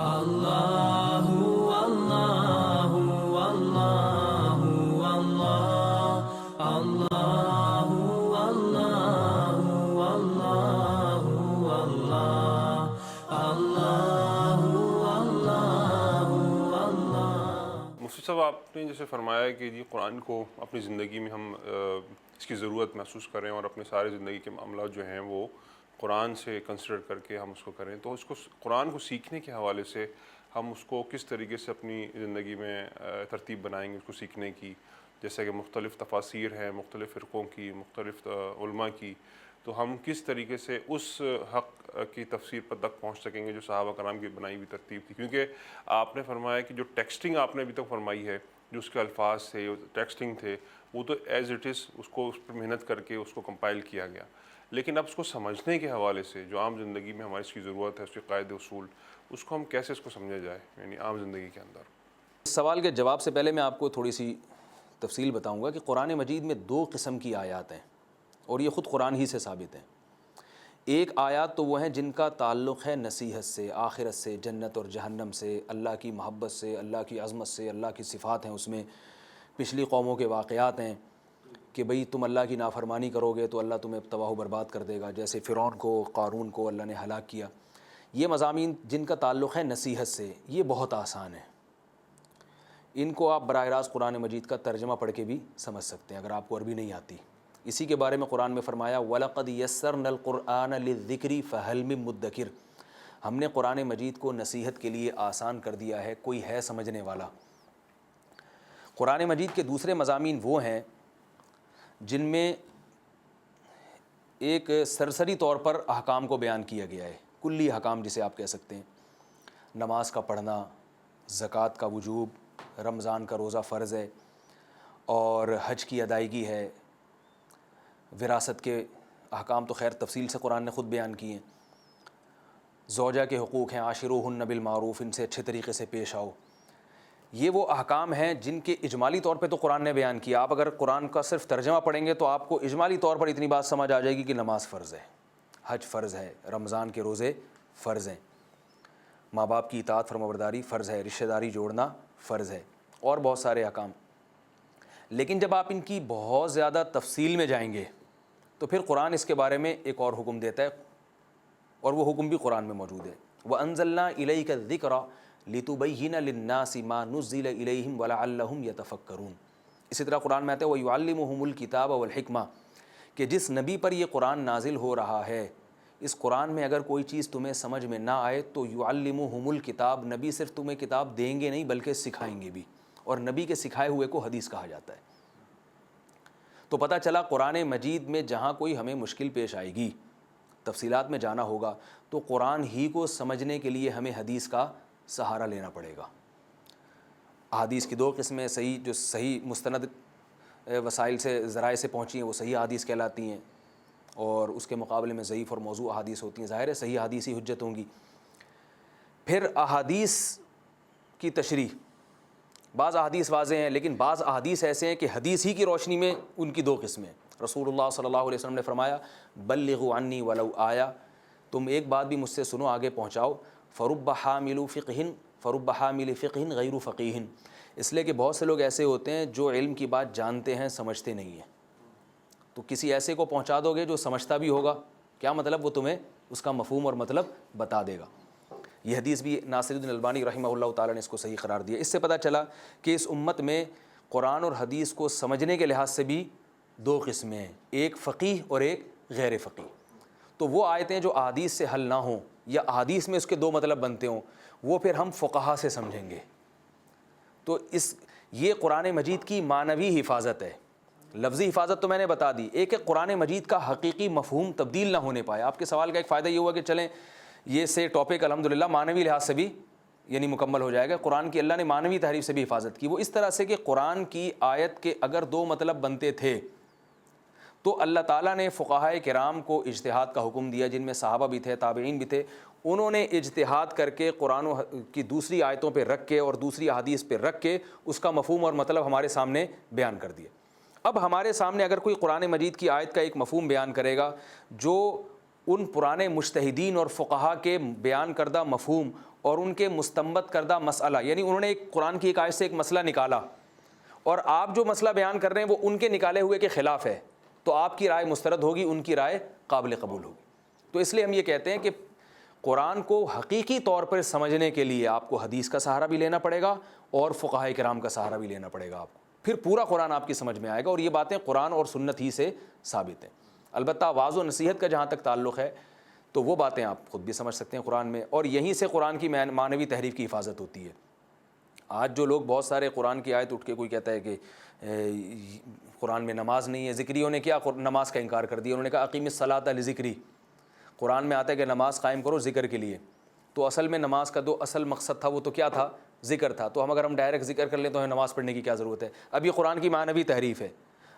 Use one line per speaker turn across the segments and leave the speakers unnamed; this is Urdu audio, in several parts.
اللہ اللہ اللہ اللہ اللہ اللہ اللہ اللہ۔
مفتی صاحب، آپ نے جیسے فرمایا کہ جی قرآن کو اپنی زندگی میں ہم اس کی ضرورت محسوس کریں اور اپنے سارے زندگی کے معاملات جو ہیں وہ قرآن سے کنسیڈر کر کے ہم اس کو کریں، تو اس کو قرآن کو سیکھنے کے حوالے سے ہم اس کو کس طریقے سے اپنی زندگی میں ترتیب بنائیں گے اس کو سیکھنے کی؟ جیسے کہ مختلف تفاسیر ہیں مختلف فرقوں کی، مختلف علماء کی، تو ہم کس طریقے سے اس حق کی تفسیر پر تک پہنچ سکیں گے جو صحابہ کرام کی بنائی ہوئی ترتیب تھی؟ کیونکہ آپ نے فرمایا کہ جو ٹیکسٹنگ آپ نے ابھی تک فرمائی ہے، جو اس کے الفاظ تھے، ٹیکسٹنگ تھے، وہ تو ایز اٹ از اس کو اس پر محنت کر کے اس کو کمپائل کیا گیا، لیکن اب اس کو سمجھنے کے حوالے سے جو عام زندگی میں ہماری اس کی ضرورت ہے، اس کے قاعدے اصول، اس کو ہم کیسے اس کو سمجھا جائے یعنی عام زندگی کے اندر؟
اس سوال کے جواب سے پہلے میں آپ کو تھوڑی سی تفصیل بتاؤں گا کہ قرآن مجید میں دو قسم کی آیات ہیں، اور یہ خود قرآن ہی سے ثابت ہیں۔ ایک آیات تو وہ ہیں جن کا تعلق ہے نصیحت سے، آخرت سے، جنت اور جہنم سے، اللہ کی محبت سے، اللہ کی عظمت سے، اللہ کی صفات ہیں، اس میں پچھلی قوموں کے واقعات ہیں کہ بھئی تم اللہ کی نافرمانی کرو گے تو اللہ تمہیں تباہ و برباد کر دے گا، جیسے فرعون کو، قارون کو اللہ نے ہلاک کیا۔ یہ مضامین جن کا تعلق ہے نصیحت سے، یہ بہت آسان ہے، ان کو آپ براہ راست قرآن مجید کا ترجمہ پڑھ کے بھی سمجھ سکتے ہیں اگر آپ کو عربی نہیں آتی۔ اسی کے بارے میں قرآن میں فرمایا وَلَقَدْ يَسَّرْنَا الْقُرْآنَ لِلذِّكْرِ فَهَلْ مِن مُدَّكِرٍ، ہم نے قرآن مجید کو نصیحت کے لیے آسان کر دیا ہے، کوئی ہے سمجھنے والا۔ قرآن مجید کے دوسرے مضامین وہ ہیں جن میں ایک سرسری طور پر احکام کو بیان کیا گیا ہے، کلی احکام جسے آپ کہہ سکتے ہیں، نماز کا پڑھنا، زکوٰۃ کا وجوب، رمضان کا روزہ فرض ہے، اور حج کی ادائیگی ہے، وراثت کے احکام تو خیر تفصیل سے قرآن نے خود بیان کیے ہیں، زوجہ کے حقوق ہیں، عاشروہن بالمعروف، ان سے اچھے طریقے سے پیش آؤ۔ یہ وہ احکام ہیں جن کے اجمالی طور پہ تو قرآن نے بیان کیا، آپ اگر قرآن کا صرف ترجمہ پڑھیں گے تو آپ کو اجمالی طور پر اتنی بات سمجھ آ جائے گی کہ نماز فرض ہے، حج فرض ہے، رمضان کے روزے فرض ہیں، ماں باپ کی اطاعت فرمانبرداری فرض ہے، رشتہ داری جوڑنا فرض ہے، اور بہت سارے احکام۔ لیکن جب آپ ان کی بہت زیادہ تفصیل میں جائیں گے تو پھر قرآن اس کے بارے میں ایک اور حکم دیتا ہے، اور وہ حکم بھی قرآن میں موجود ہے۔ وَأَنزَلْنَا إِلَيْكَ الذِّكْرَ لِتُبَيِّنَ لِلنَّاسِ مَا نُزِّلَ إِلَيْهِمْ وَلَعَلَّهُمْ يَتَفَكَّرُونَ۔ اسی طرح قرآن میں آتا ہے وَيُعَلِّمُهُمُ الْكِتَابَ وَالْحِكْمَةَ کہ جس نبی پر یہ قرآن نازل ہو رہا ہے، اس قرآن میں اگر کوئی چیز تمہیں سمجھ میں نہ آئے تو يُعَلِّمُهُمُ الْكِتَابَ، نبی صرف تمہیں کتاب دیں گے نہیں بلکہ سکھائیں گے بھی، اور نبی کے سکھائے ہوئے کو حدیث کہا جاتا ہے۔ تو پتہ چلا قرآن مجید میں جہاں کوئی ہمیں مشکل پیش آئے گی، تفصیلات میں جانا ہوگا، تو قرآن ہی کو سمجھنے کے لیے ہمیں حدیث کا سہارا لینا پڑے گا۔ احادیث کی دو قسمیں، صحیح جو صحیح مستند وسائل سے ذرائع سے پہنچی ہیں وہ صحیح احادیث کہلاتی ہیں، اور اس کے مقابلے میں ضعیف اور موضوع احادیث ہوتی ہیں۔ ظاہر ہے صحیح احادیث ہی حجت ہوں گی۔ پھر احادیث کی تشریح، بعض احادیث واضح ہیں لیکن بعض احادیث ایسے ہیں کہ حدیث ہی کی روشنی میں ان کی دو قسمیں۔ رسول اللہ صلی اللہ علیہ وسلم نے فرمایا بلغوا عنی ولو آیا، تم ایک بات بھی مجھ سے سنو، آگے پہنچاؤ۔ فرب حامل فقہ غیر فقیہ، اس لیے کہ بہت سے لوگ ایسے ہوتے ہیں جو علم کی بات جانتے ہیں سمجھتے نہیں ہیں، تو کسی ایسے کو پہنچا دو گے جو سمجھتا بھی ہوگا، کیا مطلب وہ تمہیں اس کا مفہوم اور مطلب بتا دے گا۔ یہ حدیث بھی ناصر الدین البانی رحمہ اللہ تعالیٰ نے اس کو صحیح قرار دیا۔ اس سے پتہ چلا کہ اس امت میں قرآن اور حدیث کو سمجھنے کے لحاظ سے بھی دو قسمیں ہیں، ایک فقیہ اور ایک غیر فقیہ۔ تو وہ آیتیں جو احادیث سے حل نہ ہوں یا احادیث میں اس کے دو مطلب بنتے ہوں، وہ پھر ہم فقہا سے سمجھیں گے۔ تو یہ قرآن مجید کی معنوی حفاظت ہے، لفظی حفاظت تو میں نے بتا دی، ایک قرآن مجید کا حقیقی مفہوم تبدیل نہ ہونے پائے۔ آپ کے سوال کا ایک فائدہ یہ ہوا کہ چلیں یہ سے ٹاپک الحمدللہ معنوی لحاظ سے بھی یعنی مکمل ہو جائے گا۔ قرآن کی اللہ نے معنوی تحریف سے بھی حفاظت کی، وہ اس طرح سے کہ قرآن کی آیت کے اگر دو مطلب بنتے تھے تو اللہ تعالیٰ نے فقہائے کرام کو اجتہاد کا حکم دیا، جن میں صحابہ بھی تھے، تابعین بھی تھے، انہوں نے اجتہاد کر کے قرآن کی دوسری آیتوں پہ رکھ کے اور دوسری احادیث پہ رکھ کے اس کا مفہوم اور مطلب ہمارے سامنے بیان کر دیا۔ اب ہمارے سامنے اگر کوئی قرآن مجید کی آیت کا ایک مفہوم بیان کرے گا جو ان پرانے مجتہدین اور فقہا کے بیان کردہ مفہوم اور ان کے مستنبط کردہ مسئلہ، یعنی انہوں نے ایک قرآن کی ایک آیت سے ایک مسئلہ نکالا اور آپ جو مسئلہ بیان کر رہے ہیں وہ ان کے نکالے ہوئے کے خلاف ہے، تو آپ کی رائے مسترد ہوگی، ان کی رائے قابل قبول ہوگی۔ تو اس لیے ہم یہ کہتے ہیں کہ قرآن کو حقیقی طور پر سمجھنے کے لیے آپ کو حدیث کا سہارا بھی لینا پڑے گا اور فقہاء کرام کا سہارا بھی لینا پڑے گا آپ کو، پھر پورا قرآن آپ کی سمجھ میں آئے گا، اور یہ باتیں قرآن اور سنت ہی سے ثابت ہیں۔ البتہ واعظ و نصیحت کا جہاں تک تعلق ہے تو وہ باتیں آپ خود بھی سمجھ سکتے ہیں قرآن میں، اور یہیں سے قرآن کی معنوی تحریف کی حفاظت ہوتی ہے۔ آج جو لوگ بہت سارے قرآن کی آیت اٹھ کے کوئی کہتا ہے کہ قرآن میں نماز نہیں ہے، ذکریوں نے کیا نماز کا انکار کر دیا، انہوں نے کہا اقیم الصلاۃ لذکری، قرآن میں آتا ہے کہ نماز قائم کرو ذکر کے لیے، تو اصل میں نماز کا جو اصل مقصد تھا وہ تو کیا تھا؟ ذکر تھا۔ تو اگر ہم ڈائریکٹ ذکر کر لیں تو ہمیں نماز پڑھنے کی کیا ضرورت ہے؟ اب یہ قرآن کی معنوی تحریف ہے،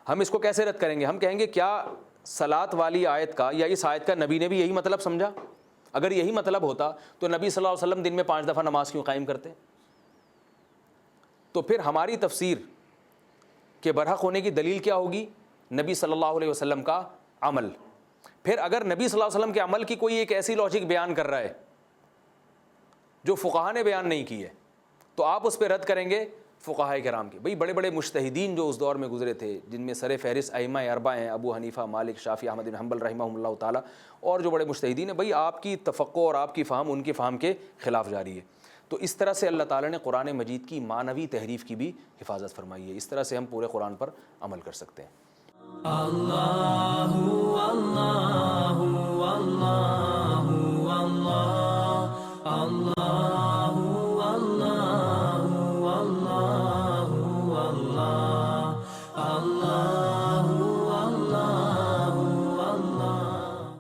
ہم اس کو کیسے رد کریں گے؟ ہم کہیں گے کیا صلاۃ والی آیت کا یا اس آیت کا نبی نے بھی یہی مطلب سمجھا؟ اگر یہی مطلب ہوتا تو نبی صلی اللہ علیہ وسلم دن میں 5 دفعہ نماز کیوں قائم کرتے؟ تو پھر ہماری تفسیر کے برحق ہونے کی دلیل کیا ہوگی؟ نبی صلی اللہ علیہ وسلم کا عمل۔ پھر اگر نبی صلی اللہ علیہ وسلم کے عمل کی کوئی ایک ایسی لاجک بیان کر رہا ہے جو فقہا نے بیان نہیں کی ہے، تو آپ اس پہ رد کریں گے فقہاء کرام کی۔ بھئی بڑے بڑے مجتہدین جو اس دور میں گزرے تھے، جن میں سر فہرست ائمہ اربعہ ہیں، ابو حنیفہ، مالک، شافعی، احمد بن حنبل رحمہم اللہ تعالیٰ، اور جو بڑے مجتہدین ہیں، بھئی آپ کی تفقع اور آپ کی فہم ان کے فہم کے خلاف جاری ہے۔ تو اس طرح سے اللہ تعالیٰ نے قرآن مجید کی معنوی تحریف کی بھی حفاظت فرمائی ہے۔ اس طرح سے ہم پورے قرآن پر عمل کر سکتے ہیں۔
اللہ اللہ اللہ